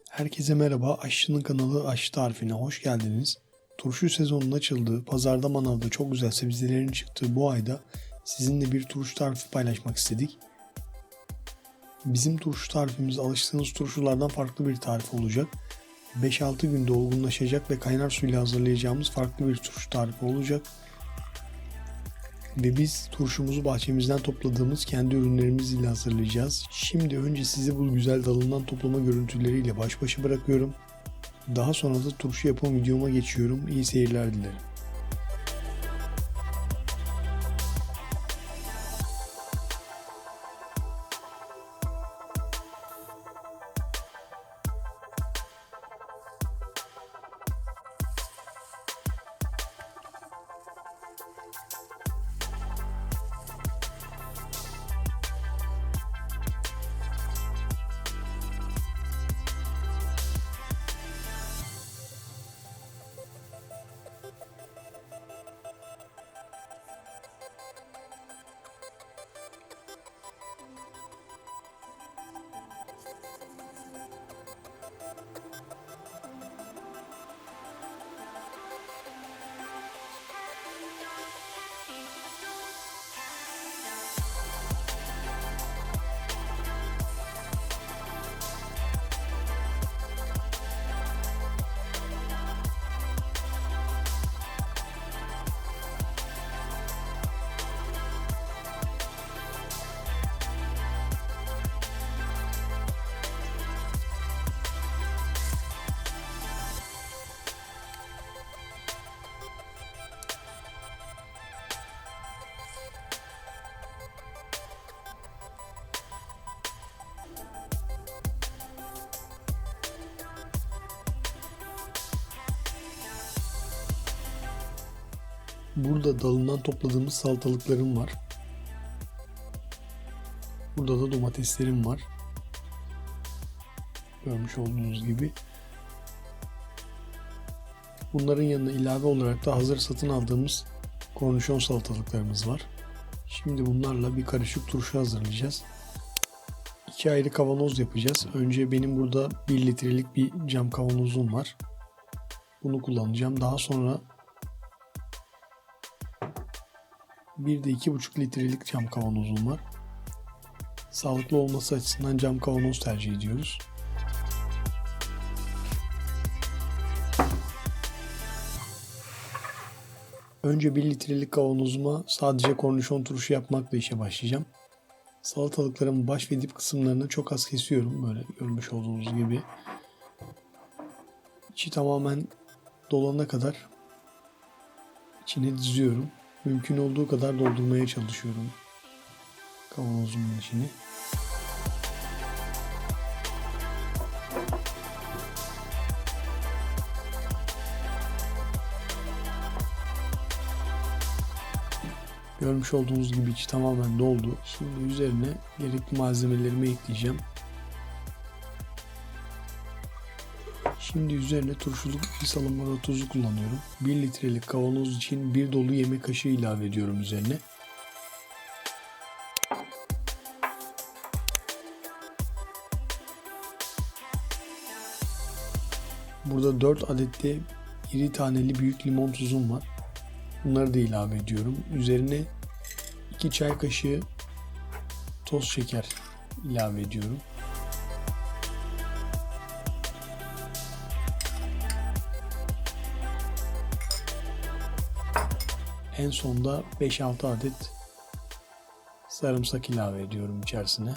Herkese merhaba, Aşçının kanalı Aşçı Tarifine hoş geldiniz. Turşu sezonunun açıldığı, pazarda manavda çok güzel sebzelerin çıktığı bu ayda sizinle bir turşu tarifi paylaşmak istedik. Bizim turşu tarifimiz alıştığınız turşulardan farklı bir tarif olacak. 5-6 günde olgunlaşacak ve kaynar suyla hazırlayacağımız farklı bir turşu tarifi olacak. Ve biz turşumuzu bahçemizden topladığımız kendi ürünlerimiz ile hazırlayacağız. Şimdi önce sizi bu güzel dalından toplama görüntüleriyle baş başa bırakıyorum. Daha sonra da turşu yapım videoma geçiyorum. İyi seyirler dilerim. Burada dalından topladığımız salatalıklarım var. Burada da domateslerim var. Görmüş olduğunuz gibi. Bunların yanına ilave olarak da hazır satın aldığımız kornişon salatalıklarımız var. Şimdi bunlarla bir karışık turşu hazırlayacağız. 2 ayrı kavanoz yapacağız. Önce benim burada 1 litrelik bir cam kavanozum var. Bunu kullanacağım. Daha sonra bir de 2,5 litrelik cam kavanozum var. Sağlıklı olması açısından cam kavanoz tercih ediyoruz. Önce 1 litrelik kavanozuma sadece kornişon turşu yapmakla işe başlayacağım. Salatalıklarımın baş ve dip kısımlarını çok az kesiyorum. Böyle görmüş olduğunuz gibi. İçi tamamen dolana kadar içine diziyorum. Mümkün olduğu kadar doldurmaya çalışıyorum kavanozumun içini. Görmüş olduğunuz gibi içi tamamen doldu. Şimdi üzerine gerekli malzemelerimi ekleyeceğim. Şimdi üzerine turşuluk salamura tuzu kullanıyorum. 1 litrelik kavanoz için 1 dolu yemek kaşığı ilave ediyorum üzerine. Burada 4 adet de iri taneli büyük limon tuzum var. Bunları da ilave ediyorum. Üzerine 2 çay kaşığı toz şeker ilave ediyorum. En sonda 5-6 adet sarımsak ilave ediyorum içerisine.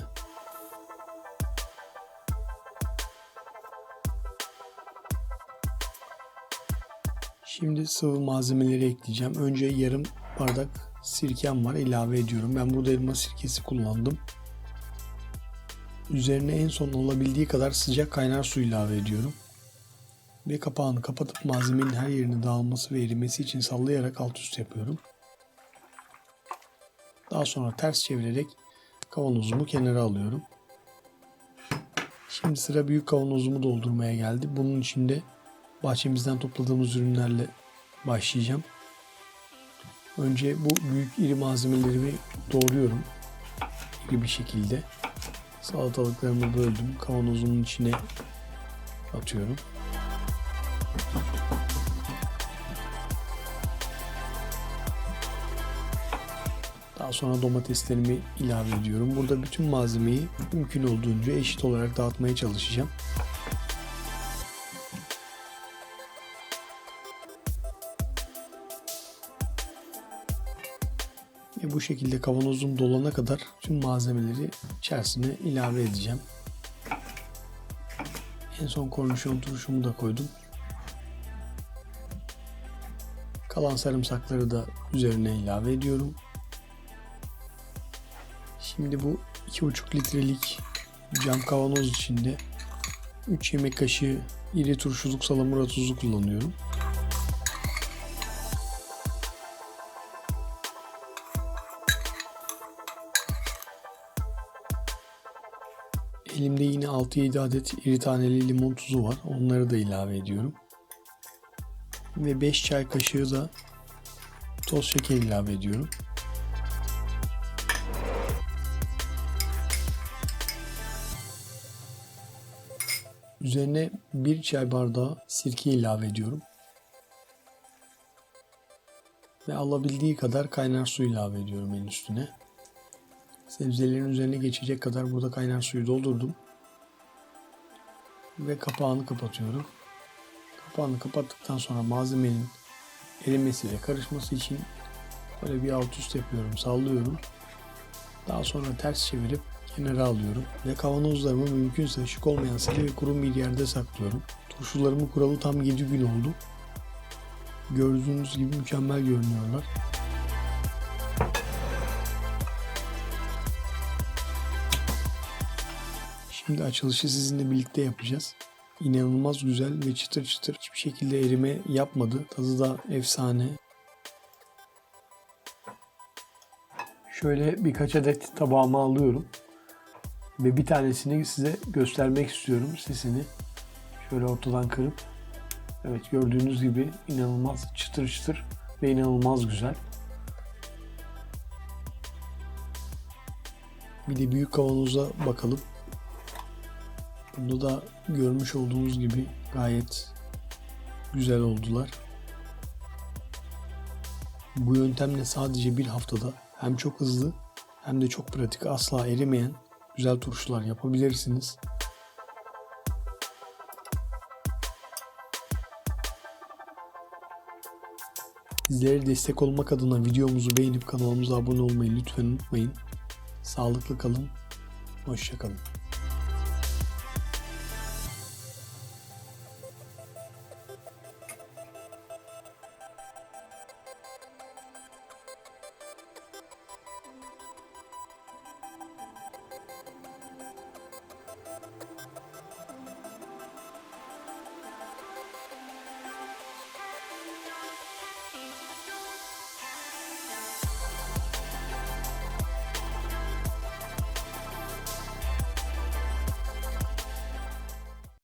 Şimdi sıvı malzemeleri ekleyeceğim. Önce yarım bardak sirkem var, ilave ediyorum. Ben burada elma sirkesi kullandım. Üzerine en son olabildiği kadar sıcak kaynar su ilave ediyorum. Ve kapağını kapatıp malzemenin her yerine dağılması ve erimesi için sallayarak alt üst yapıyorum. Daha sonra ters çevirerek kavanozumu kenara alıyorum. Şimdi sıra büyük kavanozumu doldurmaya geldi. Bunun içinde bahçemizden topladığımız ürünlerle başlayacağım. Önce bu büyük iri malzemelerimi doğruyorum. İri bir şekilde. Salatalıklarımı böldüm. Kavanozumun içine atıyorum. Daha sonra domateslerimi ilave ediyorum. Burada bütün malzemeyi mümkün olduğunca eşit olarak dağıtmaya çalışacağım. Ve bu şekilde kavanozum dolana kadar tüm malzemeleri içerisine ilave edeceğim. En son kornişon turşumu da koydum. Kalan sarımsakları da üzerine ilave ediyorum. Şimdi bu 2,5 litrelik cam kavanoz içinde 3 yemek kaşığı iri turşuluk salamura tuzu kullanıyorum. Elimde yine 6-7 adet iri taneli limon tuzu var. Onları da ilave ediyorum. Ve 5 çay kaşığı da toz şeker ilave ediyorum. Üzerine 1 çay bardağı sirke ilave ediyorum. Ve alabildiği kadar kaynar su ilave ediyorum en üstüne. Sebzelerin üzerine geçecek kadar burada kaynar suyu doldurdum. Ve kapağını kapatıyorum. Kapağını kapattıktan sonra malzemenin erimesi ve karışması için böyle bir alt üst yapıyorum, sallıyorum. Daha sonra ters çevirip kenara alıyorum ve kavanozlarımı mümkünse ışık olmayan seri ve kuru bir yerde saklıyorum. Turşularımı kuralı tam 7 gün oldu. Gördüğünüz gibi mükemmel görünüyorlar. Şimdi açılışı sizinle birlikte yapacağız. İnanılmaz güzel ve çıtır çıtır, hiçbir şekilde erime yapmadı. Tadı da efsane. Şöyle birkaç adet tabağıma alıyorum. Ve bir tanesini size göstermek istiyorum, sesini. Şöyle ortadan kırıp. Evet, gördüğünüz gibi inanılmaz çıtır çıtır ve inanılmaz güzel. Bir de büyük kavanoza bakalım. Bunda da görmüş olduğunuz gibi gayet güzel oldular. Bu yöntemle sadece bir haftada hem çok hızlı hem de çok pratik, asla erimeyen güzel turşular yapabilirsiniz. Sizlere destek olmak adına videomuzu beğenip kanalımıza abone olmayı lütfen unutmayın. Sağlıklı kalın, hoşça kalın.